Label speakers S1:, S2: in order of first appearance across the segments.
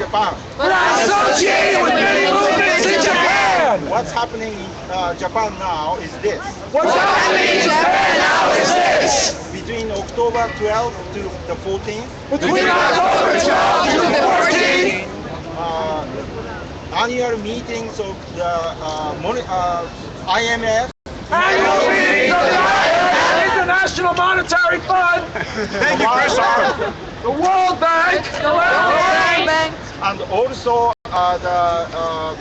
S1: Japan.
S2: But I'm associated with many movements in Japan.
S1: What's happening in Japan now is this.
S2: What's happening in Japan now is this.
S1: Between October 12th to the 14th,
S2: Between October 12th to the 14th,
S1: annual meetings of the IMF,
S2: annual meetings of the IMF, International Monetary Fund,
S1: thank you, Chris,
S2: the World Bank,
S1: and also the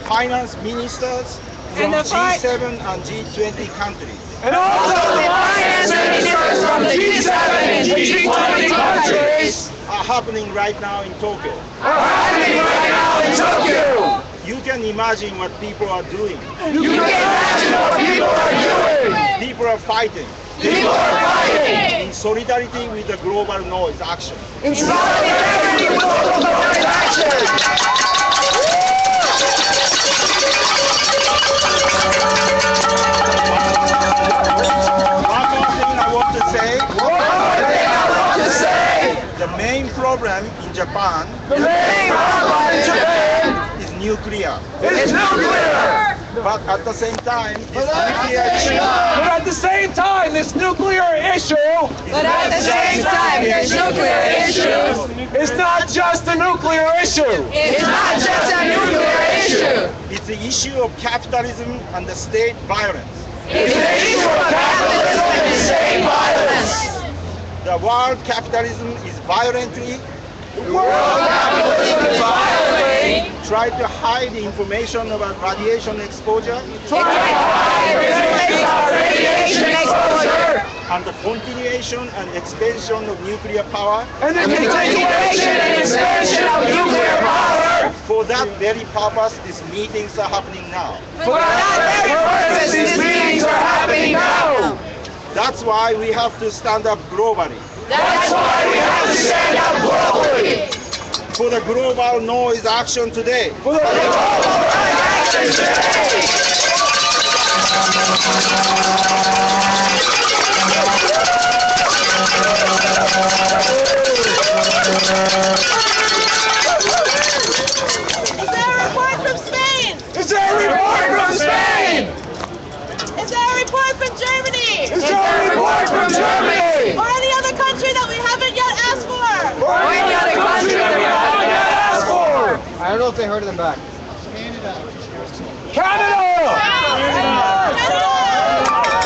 S1: finance ministers from G7 and G20 countries.
S2: and also the finance ministers from the G7 and G20 countries
S1: Are happening right now in Tokyo.
S2: are happening right now in Tokyo.
S1: You can imagine what people are doing.
S2: You can imagine what people are doing.
S1: People are fighting
S2: People are fighting
S1: in solidarity with the global noise action.
S2: in solidarity with local government action.
S1: One more thing I want to say.
S2: One more thing I want to say.
S1: The main problem in Japan
S2: The main problem in Japan
S1: is nuclear.
S2: is nuclear.
S1: But at the same time, this nuclear issue
S2: But at the same time, this nuclear issue is not just a nuclear issue.
S3: It's not just a nuclear issue.
S1: It's the issue of capitalism and the state violence.
S3: It's an issue of capitalism and state violence.
S1: The world capitalism is violently
S2: World capitalism is violently
S1: try to hide the information about radiation exposure
S3: Radiation exposure
S1: and the continuation and expansion of nuclear power.
S2: and the continuation and expansion of nuclear power.
S1: For that very purpose, these meetings are happening now.
S2: For that very purpose, these meetings are happening now.
S1: That's why we have to stand up globally
S2: That's why we have to stand up globally
S1: for the global noise action today.
S2: for the global action today.
S4: Is there a report from Spain?
S2: Is there a report from Spain?
S4: Is there a report from Germany?
S2: Is there a report from Germany?
S4: Or any other country that we haven't yet asked for?
S2: Or any other country that we haven't yet asked for?
S5: I don't know if they heard them back.
S2: Canada!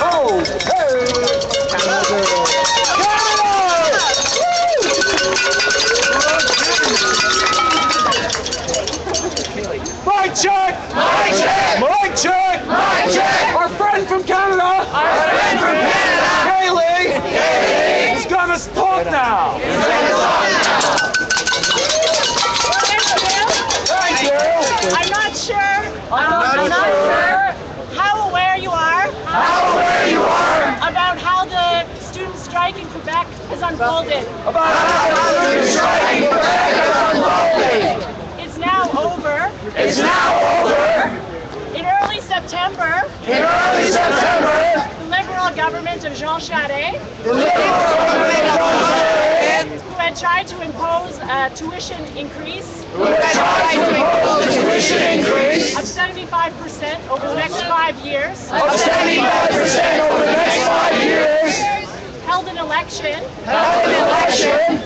S2: Oh, hey! Mic check! Mic check! Mic check! Mic check! Our friend from Canada! Our friend from Canada! Kaylee! Kaylee! Is gonna talk now! Thank you!
S4: I'm not sure. I'm not sure how aware you are
S2: How aware you are
S4: about how the student strike in Quebec has unfolded.
S2: about how the strike in Quebec is unfolding.
S4: It's now over.
S2: It's now over.
S4: In early September,
S2: In early September,
S4: the Liberal government of Jean Charest,
S2: the Liberal government of Ontario,
S4: who had tried to impose a tuition increase
S2: who had tried to impose a tuition increase
S4: of 75% over the next 5 years,
S2: of 75% over the next 5 years,
S4: held an election
S2: held an election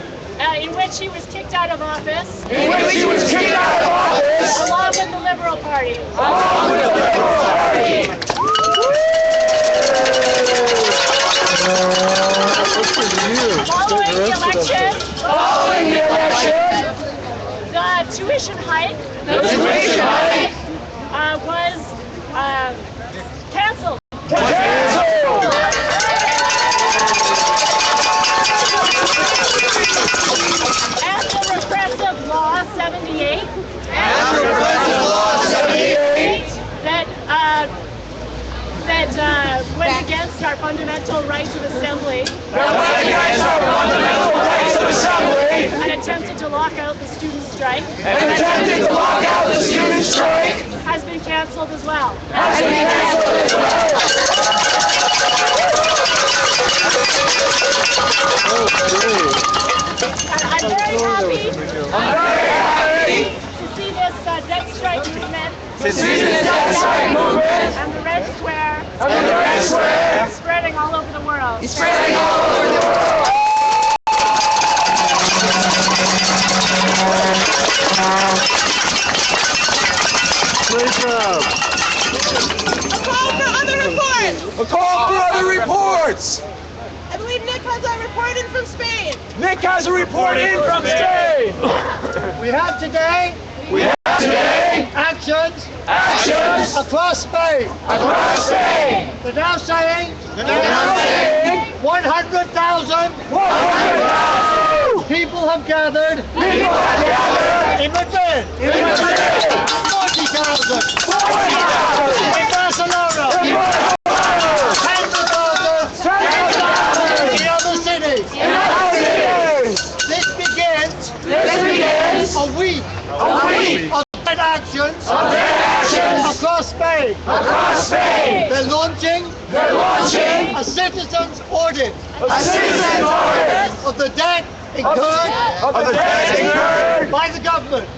S4: in which he was kicked out of office,
S2: in which he was kicked out of office
S4: along with the Liberal Party.
S2: along with the Liberal Party.
S4: Following the election,
S2: Following the election,
S4: the tuition hike
S2: the tuition hike
S4: was cancelled.
S2: was canceled.
S4: After repressive law 78
S2: After President Law 78
S4: that went against our fundamental right of assembly
S2: that went against our fundamental rights of assembly
S4: and attempted to lock out the student strike
S2: and attempted to lock out the student strike
S4: has been cancelled as well.
S2: has been canceled as well.
S4: And I'm very happy
S2: I'm very happy Seceding anti movement.
S4: And the Red Square.
S2: And the Red Square.
S4: Is spreading all over the world.
S2: It's spreading all over the world.
S1: Great job.
S4: A call for other reports.
S2: A call for other reports.
S4: I believe Nick has a report in from Spain.
S2: Nick has a report in from Spain.
S5: We have today actions across Spain.
S2: Across Spain.
S5: They're now saying 100,000 people have gathered in Madrid. 40,000 in Barcelona. 10,000 in other cities. This begins a week of actions across Spain. They're launching a citizen's audit of the debt incurred by the government.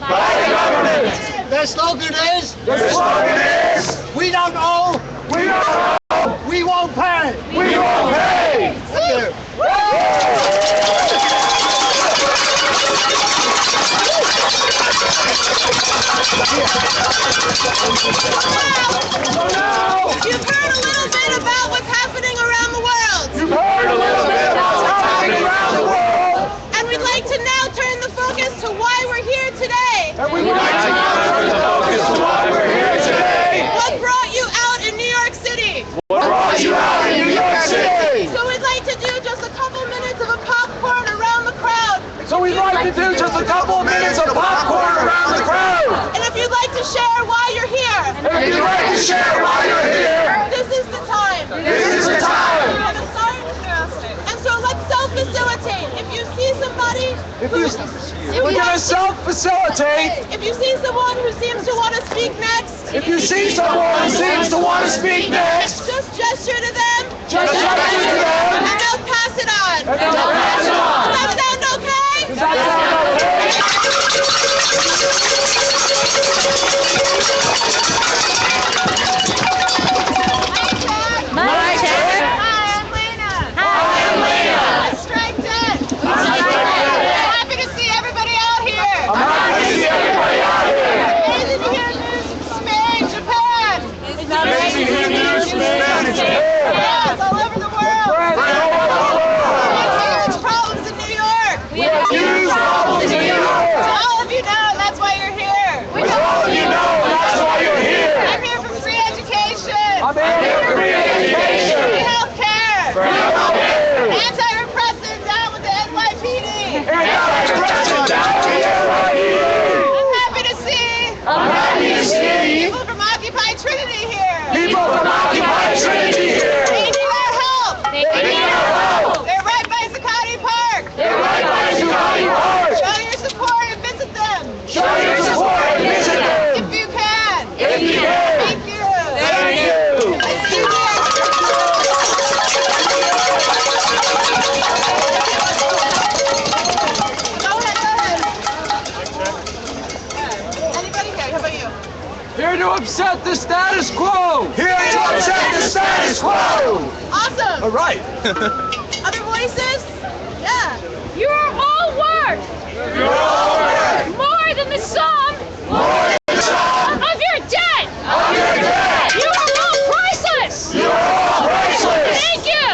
S5: Their slogan is, we don't owe, we won't pay. Thank you.
S4: You've heard a little bit about what's happening around the world. And we'd like to now turn the focus to why we're here today. What brought you out in New York City? So we'd like to do just a couple minutes of a popcorn around the crowd. And if you'd like to share why you're here, this is the time. We're gonna start. And so let's self-facilitate. If you see somebody
S2: We're going to self-facilitate.
S4: If you see someone who seems to want to speak next,
S2: If you see someone who seems to want to speak next,
S4: just gesture to them.
S2: just gesture to them.
S4: And they'll pass it on.
S2: And they'll pass it on.
S4: Does that sound okay?
S2: Does that sound okay?
S4: Hi, Ted. Hi, I'm Lena. Let's strike debt. I'm happy to see everybody out here. Amazing to hear news from Spain, Japan. It's amazing to hear news from Spain and Japan. Yes, all over the world. We have huge problems in New York. To all of you know, that's why you're here. I'm here for free education. Free healthcare. Anti-repressive down with the NYPD. I'm happy to see people from Occupy Trinity here. They need our help. They're right by Zuccotti Park. Show your support and visit them. If you can. Thank you. Thank you. Go ahead. Anybody here? How about you?
S2: Here to upset the status quo.
S4: Awesome.
S2: All right.
S4: Other voices? Yeah.
S6: You are all worth more than the sum of your debt. You are all priceless. Thank you.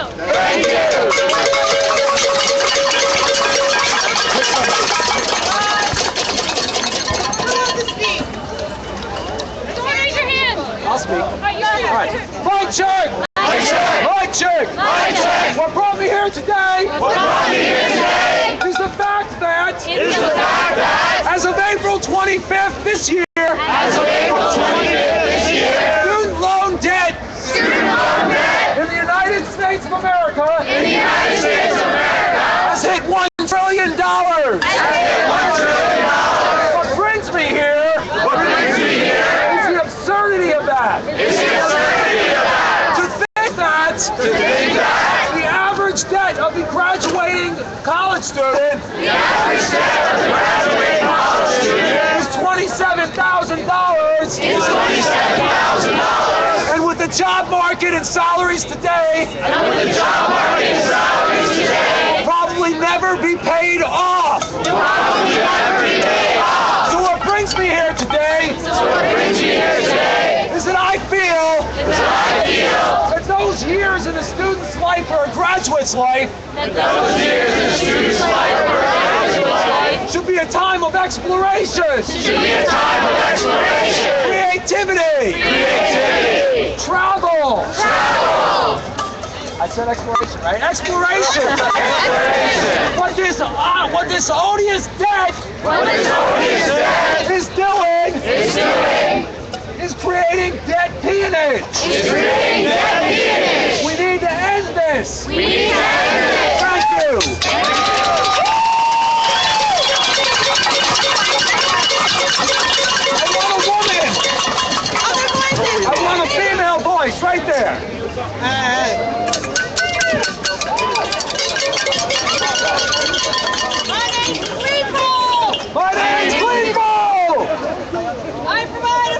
S4: Who wants to speak?
S6: Don't raise your hand.
S2: I'll speak.
S6: All right, you go
S2: All
S6: ahead.
S2: right. Mic check. What brought me here today is the fact that as of April 25th this year, student loan debt in the United States of America has hit $1 trillion. What brings me here is the absurdity of that. To think that the average debt of the graduating college student is $27,000. the job market and salaries today probably never be paid off. So what brings me here today is that I feel that those years in a student's life or a graduate's life should be a time of exploration, creativity, travel. I said exploration, right? Exploration. What this odious debt is doing is creating debt peonage. We need to end this. Thank you. I want a woman. I want a female voice right there. My name's Gleeful!
S4: I provide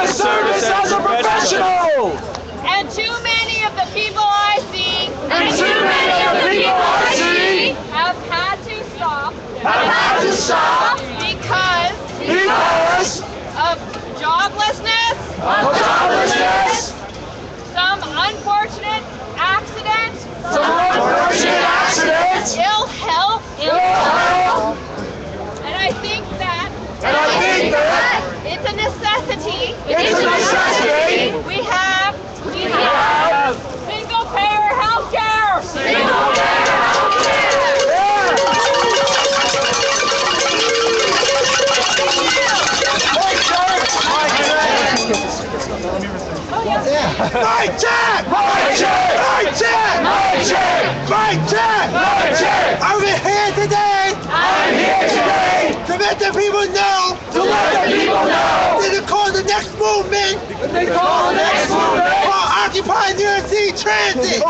S4: a service as a professional! And too many of the people I see have had to stop because of joblessness, some unfortunate accident, ill health, and I think that it's a necessity. We have single payer health care.
S5: My check! I'm here today to let the people know that they call the next movement called Occupy New York City Transit. They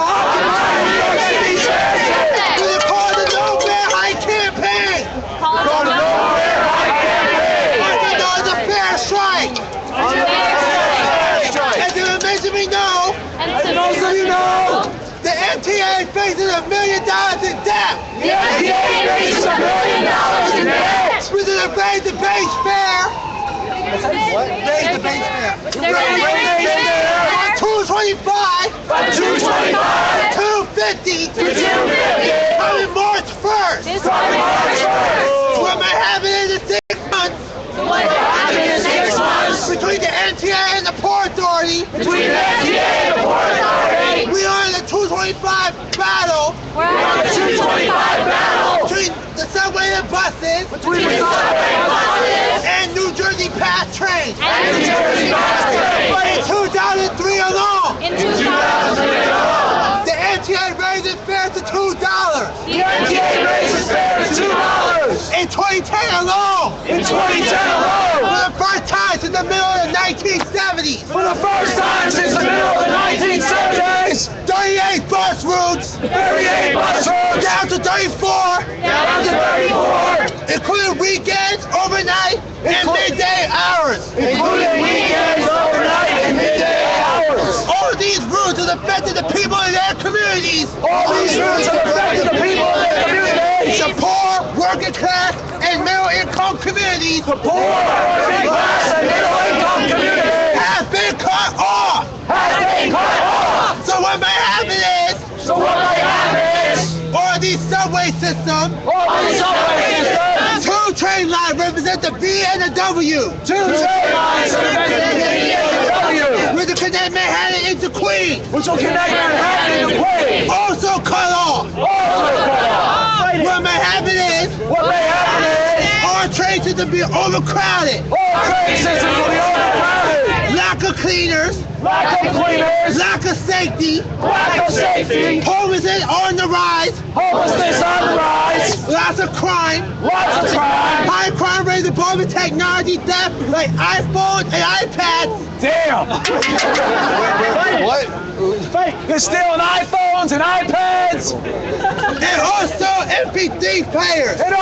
S5: call the No Fair Hike campaign. It's a fair strike. And to let me know, the MTA is facing $1 million in debt. We're going to raise the base fare. Raise the base fare. From $2.25 to $2.50 coming March 1st. What may happen in the 6 months between the MTA and the Port Authority. We are in the 225 battle. Between the subway and buses. And New Jersey Pass trains. But in 2003 alone, the MTA raised its fare to $2. In 2010 alone. For the first time since the middle of the 1970s. 38 bus routes. Down to 34. Including weekends, overnight, and midday hours. All of these routes have affected the people in their communities. The poor, working class, and middle income communities. Have been cut off. So what may happen is, all these subway systems, 2 train lines represent the B and the W. Which will connect Manhattan into Queens. Also cut off. What may happen is, our train systems be overcrowded. Lack of cleaners. Lack of safety. Homelessness on the rise. Lots of crime. High crime rate involving technology theft like iPhones and iPads.
S2: Damn! What? They're stealing iPhones and iPads!
S5: And also MP3 players.
S2: There's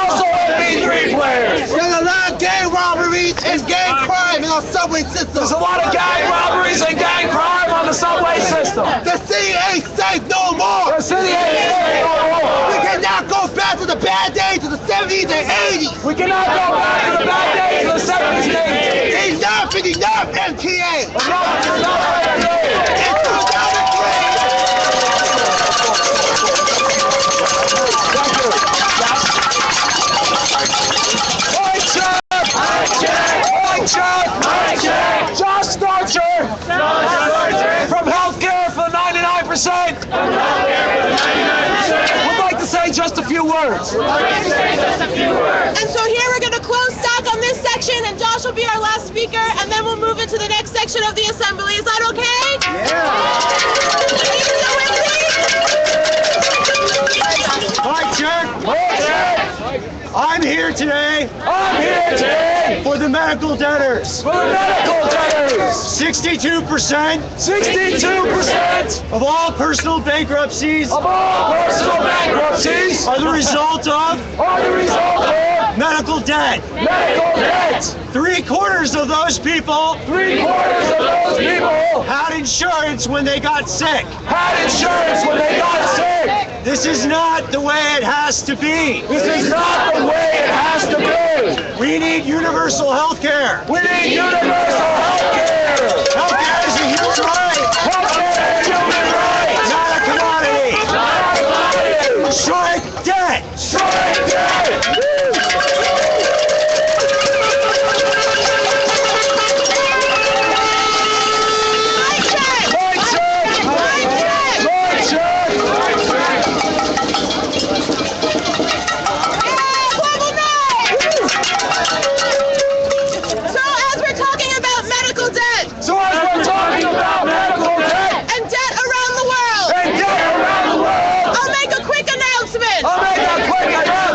S5: There's a lot of gang robberies and gang crime in our subway system.
S2: a lot of
S5: safe no more.
S2: The city ain't safe no more.
S5: We cannot go back to the bad days of the 70s and 80s.
S2: We cannot go back to the bad days of the 70s and 80s.
S5: Enough is enough, MTA.
S2: Enough is enough, MTA.
S5: In 2003.
S2: Josh Starcher from healthcare for 99%. Would like to say just a few words.
S4: And so here we're going to close stock on this section, and Josh will be our last speaker, and then we'll move into the next section of the assembly. Is that okay?
S1: Mic check. I'm here today for the medical debtors. 62% of all personal bankruptcies are the result of medical debt. 3/4 of those people had insurance when they got sick. This is not the way it has to be. We need universal health care. Healthcare is a human right. Not a commodity. Strike debt.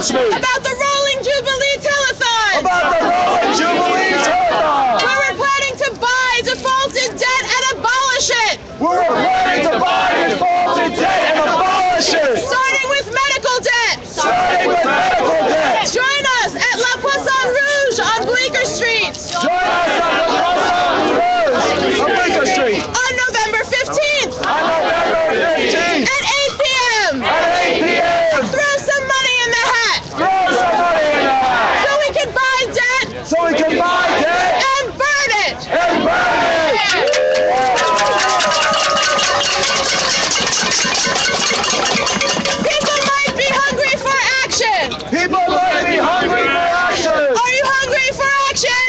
S4: About the Rolling Jubilee Telethon! Where we're planning to buy defaulted debt and abolish it! Starting with medical debt! Join us at La Poisson Rouge on Bleecker Street! On November 15th! At 8 p.m. Throw some money in the hat! So we can buy debt! And burn it! People might be hungry for action! Are you hungry for action?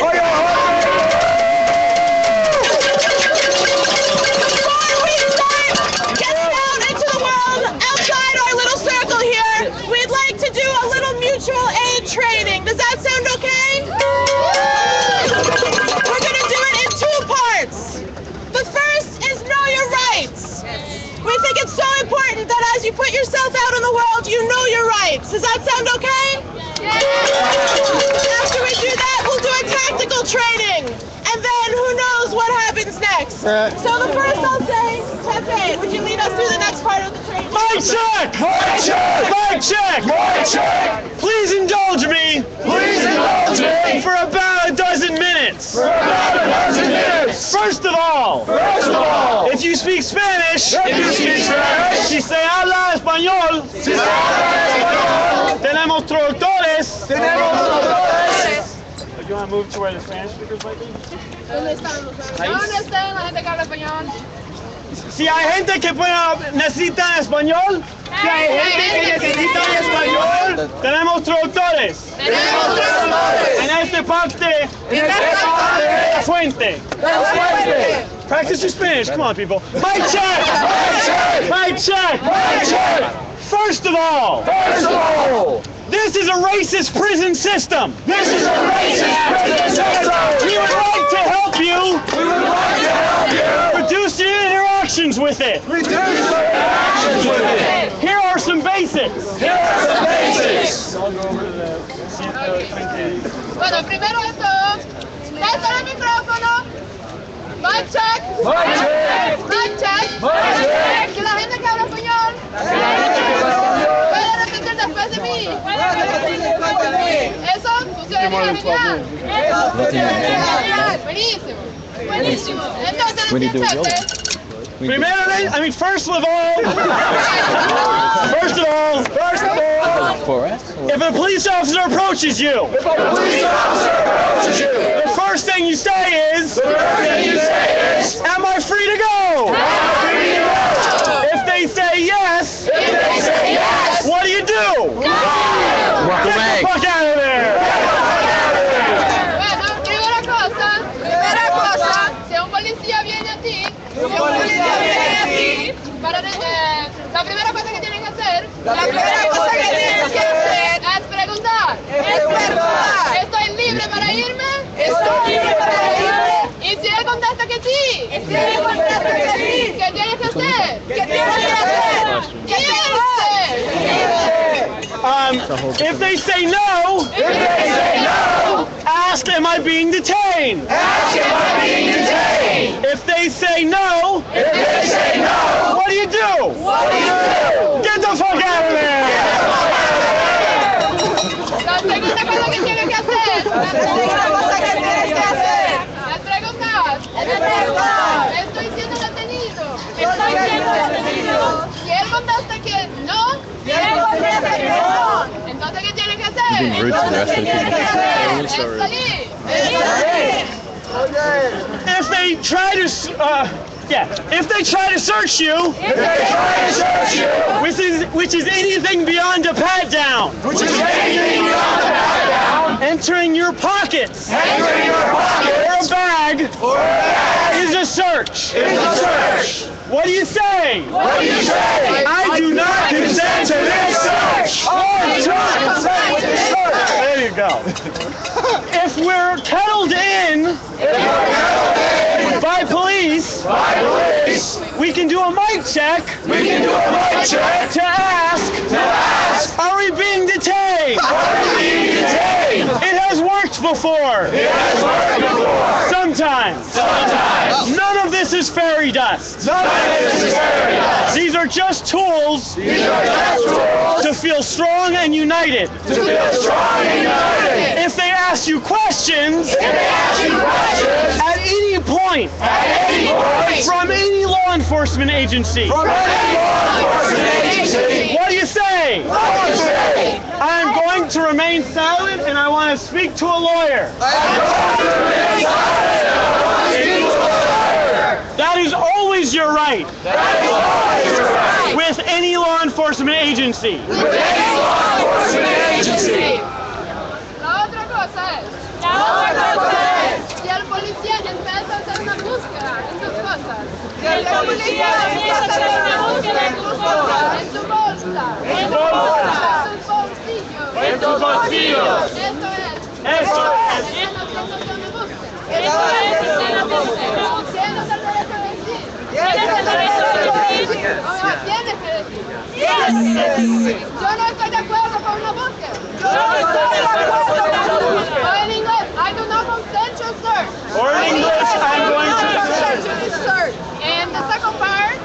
S4: Before we start getting out into the world outside our little circle here, we'd like to do a little mutual aid training. Does that sound okay? We're going to do it in 2 parts. The first is know your rights. We think it's so important that as you put yourself out in the world, you know your rights. Does that sound okay? After we do that, we'll do a tactical training. And then who knows what happens next. So the first I'll say, Pepe, would you lead us through the next part of the training?
S1: Mic check. Please indulge me for about a dozen minutes. First of all, if you speak Spanish, si se habla español, tenemos traductores. You want to move to where the Spanish speakers might be?
S6: ¿Dónde están la gente que habla español?
S1: Si hay gente que necesita español, tenemos traductores. En esta parte, fuente. Practice your Spanish. Come on, people. Mic check. First of all, this is a racist prison system. We would like to help you reduce your interactions with it. Here are some basics.
S6: Bueno, primero esto, desde el micrófono, mic check, que la gente que habla español puede repetir después de mí. Eso funciona genial. Buenísimo. Entonces,
S1: First of all, if a police officer approaches you, the first thing you say is, am I free to go? If they say yes, what do you do?
S7: Walk
S1: Get
S7: away.
S1: the fuck out of there!
S4: Primera cosa, si un policía viene a ti, la primera cosa que tienes que hacer, es preguntar. ¿Estoy libre para irme? Y si él contesta que sí, ¿qué tienes que hacer?
S1: If they say no, ask, am I being detained? If they say no, what do you do? Get the fuck out of there!
S4: La segunda cosa que tienes que hacer, es preguntar. Estoy siendo detenido. Si él contesta que no, entonces ¿qué tienes que hacer?
S7: Being rude to the rest of the people.
S4: Es salir.
S1: If they try to, if they try to search you, which is anything beyond a pat down, entering your pockets, or a bag, is a search. What do you say? I do not consent to this search. There you go. If we're kettled in by police, we can do a mic check to ask, are we being detained? It has worked before. Sometimes. None of this is fairy dust. These are just tools to feel strong and united. If they ask you questions at any point from any law enforcement agency, what do you say? I'm going to remain silent and I want to speak to a lawyer. That is always your right. With any law enforcement agency.
S4: La otra cosa es, si el policía empieza a hacer una búsqueda en tus cosas, en tu bolsa, en tus bolsillos, eso es anotación de búsqueda. Tienes el derecho de decir. Tienes que decir. Yo no estoy de acuerdo con una búsqueda. Or in English, I do not consent to search.
S1: Or in English, I'm going to
S4: search. And the second part,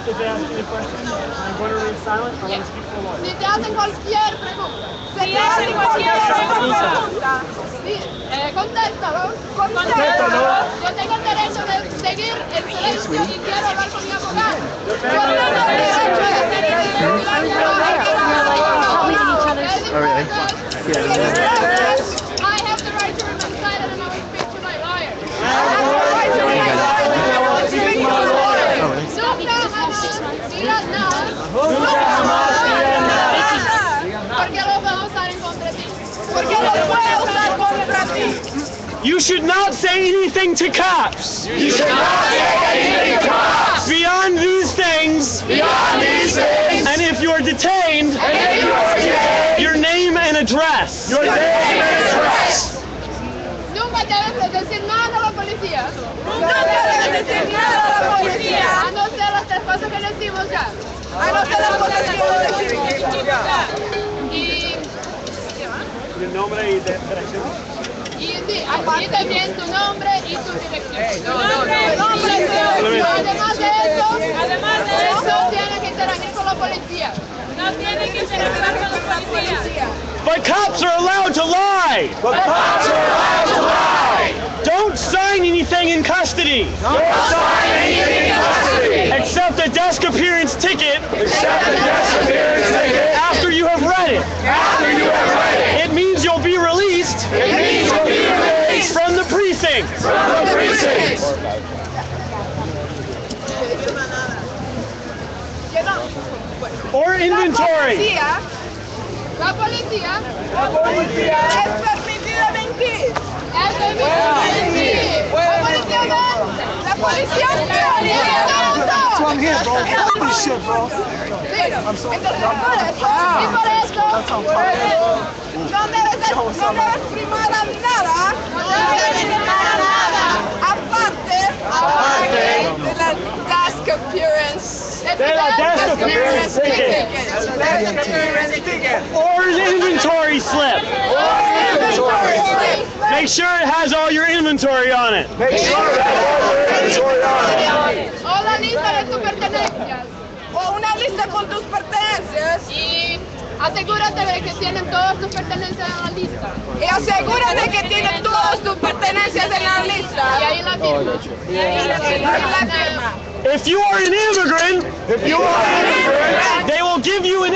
S1: if they ask me a question, I'm going to remain silent. I'm going to speak to a lawyer.
S4: si te hacen cualquier pregunta, contéstalo. Yo tengo el derecho de seguir el silencio y quiero hablar con mi abogado. Yo tengo el derecho de seguir el silencio. I have the right to remain silent and I will speak to my lawyer. Nunca jamás dirás nada. Porque lo puedo usar en contra de ti.
S1: You should not say anything to cops. Beyond these things. And if you are detained, your name and address.
S4: Nunca debes decir nada a la policía. A no ser las tres cosas que decimos ya. Y
S1: El nombre y dirección.
S4: Y sí, aquí también tu nombre y tu dirección. Además de eso, tiene que interagir con la policía.
S6: No tiene que interactuar con la policía.
S1: But cops are allowed to lie. Don't Don't sign anything in custody.
S2: Don't sign anything in custody.
S1: Except a desk appearance ticket
S2: Except the desk appearance ticket.
S1: after you have read it.
S2: After you have read it.
S1: It means you'll be released
S2: It means you'll be released
S1: from the precinct.
S2: from the precinct.
S1: Or inventory.
S6: La policía
S4: Es permitido mentir.
S6: es permitido mentir.
S4: La policía
S5: That's why I'm here, bro. Holy shit, bro.
S6: Y por eso,
S4: no debes firmar nada. Aparte de la desk appearance.
S1: De la desk appearance ticket. Or an inventory slip. Make sure it has all your inventory on it.
S2: Make sure that all your inventory on it.
S6: o la lista de tus pertenencias.
S4: O una lista con tus pertenencias.
S6: Y asegúrate de que tienen todas tus pertenencias en la lista.
S4: Y asegúrate que tienes todas tus pertenencias en la lista.
S6: Y ahí la firma.
S4: Y la firma.
S1: If you are an immigrant,
S2: If you are an immigrant,
S1: they will give you an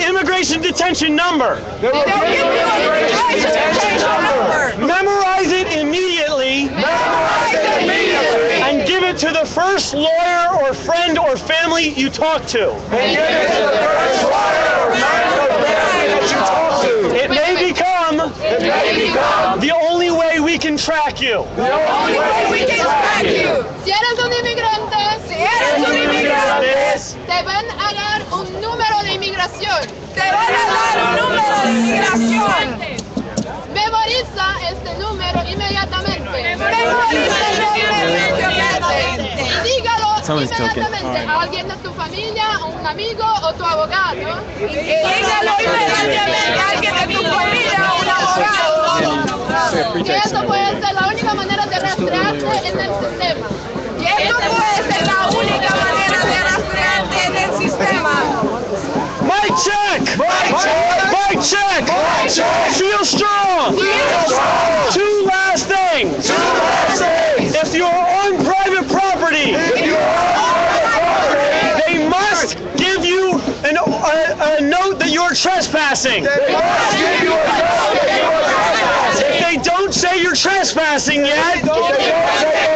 S1: immigration detention number.
S2: they will give you a detention number.
S1: Memorize it immediately
S2: Memorize it immediately
S1: and give it to the first lawyer or friend or family you talk to.
S2: and give it to the first lawyer or friend or family that you talk to.
S1: It may become
S2: It may become
S1: the only way we can track you.
S2: the only way we can track you.
S6: Si eres un inmigrante, te van a dar un número de inmigración.
S4: Te van a dar un número de inmigración.
S6: Memoriza este número inmediatamente.
S4: Memoriza inmediatamente.
S6: Y dígalo
S7: Someone's talking.
S6: inmediatamente a alguien de tu familia, a un amigo o tu abogado.
S4: Y dígalo inmediatamente a alguien de tu familia o un abogado.
S6: Que eso puede ser la única manera de rastrearte en el sistema.
S4: Y esto puede ser la única manera de rastrearte en el sistema.
S1: Mic check! Mic check!
S2: Mic check!
S1: Feel strong!
S2: Feel strong.
S1: Two last things.
S2: Two last things.
S1: If you are on private property,
S2: If you are on property,
S1: they must give you a note that you're trespassing.
S2: they must give you a note that you are trespassing.
S1: If they don't say you're trespassing yet,
S2: If they don't say